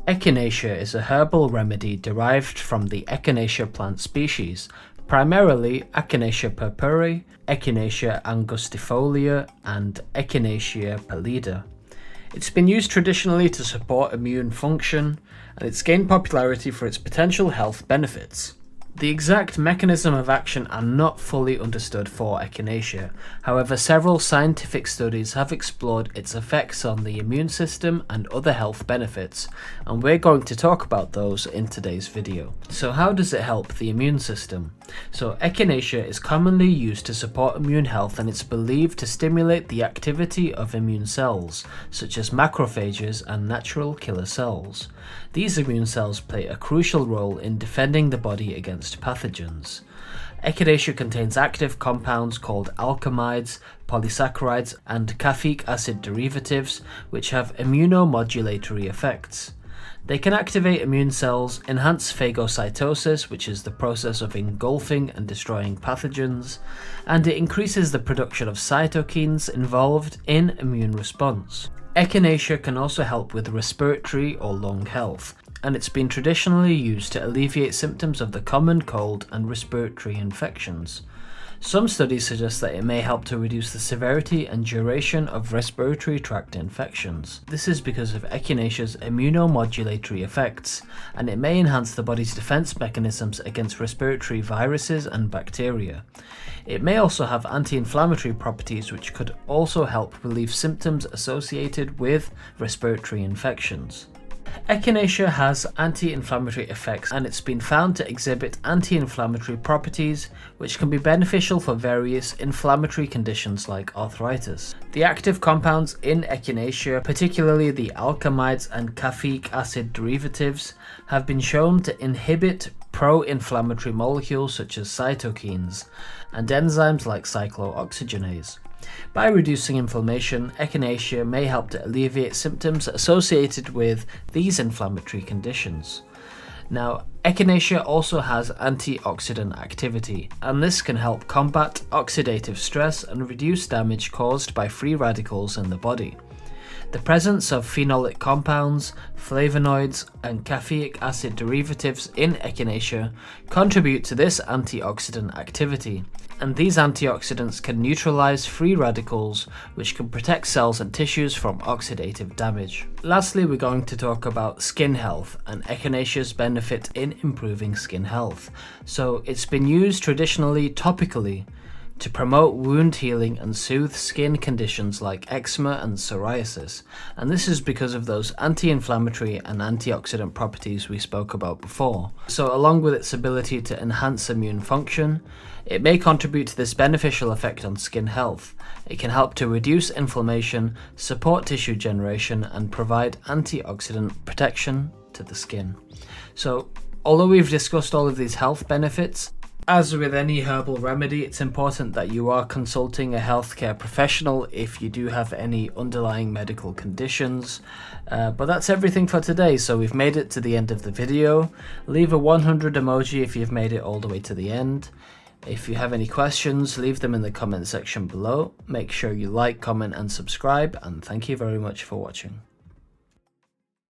Echinacea is a herbal remedy derived from the Echinacea plant species, primarily Echinacea purpurea, Echinacea angustifolia, and Echinacea pallida. It's been used traditionally to support immune function, and it's gained popularity for its potential health benefits. The exact mechanism of action are not fully understood for Echinacea. However, several scientific studies have explored its effects on the immune system and other health benefits, and we're going to talk about those in today's video. So how does it help the immune system? So Echinacea is commonly used to support immune health, and it's believed to stimulate the activity of immune cells, such as macrophages and natural killer cells. These immune cells play a crucial role in defending the body against pathogens. Echinacea contains active compounds called alkamides, polysaccharides, and caffeic acid derivatives, which have immunomodulatory effects. They can activate immune cells, enhance phagocytosis, which is the process of engulfing and destroying pathogens, and it increases the production of cytokines involved in immune response. Echinacea can also help with respiratory or lung health, and it's been traditionally used to alleviate symptoms of the common cold and respiratory infections. Some studies suggest that it may help to reduce the severity and duration of respiratory tract infections. This is because of Echinacea's immunomodulatory effects, and it may enhance the body's defense mechanisms against respiratory viruses and bacteria. It may also have anti-inflammatory properties, which could also help relieve symptoms associated with respiratory infections. Echinacea has anti-inflammatory effects, and it's been found to exhibit anti-inflammatory properties which can be beneficial for various inflammatory conditions like arthritis. The active compounds in Echinacea, particularly the alkamides and caffeic acid derivatives, have been shown to inhibit pro-inflammatory molecules such as cytokines and enzymes like cyclooxygenase. By reducing inflammation, Echinacea may help to alleviate symptoms associated with these inflammatory conditions. Now, Echinacea also has antioxidant activity, and this can help combat oxidative stress and reduce damage caused by free radicals in the body. The presence of phenolic compounds, flavonoids, and caffeic acid derivatives in Echinacea contribute to this antioxidant activity, and these antioxidants can neutralize free radicals, which can protect cells and tissues from oxidative damage. Lastly, we're going to talk about skin health and Echinacea's benefit in improving skin health. So it's been used traditionally topically to promote wound healing and soothe skin conditions like eczema and psoriasis, and this is because of those anti-inflammatory and antioxidant properties we spoke about before. So along with its ability to enhance immune function, it may contribute to this beneficial effect on skin health. It can help to reduce inflammation, support tissue generation, and provide antioxidant protection to the skin. So although we've discussed all of these health benefits, as with any herbal remedy, it's important that you are consulting a healthcare professional if you do have any underlying medical conditions. But that's everything for today, so we've made it to the end of the video. Leave a 100 emoji if you've made it all the way to the end. If you have any questions, leave them in the comment section below. Make sure you like, comment and subscribe, and thank you very much for watching.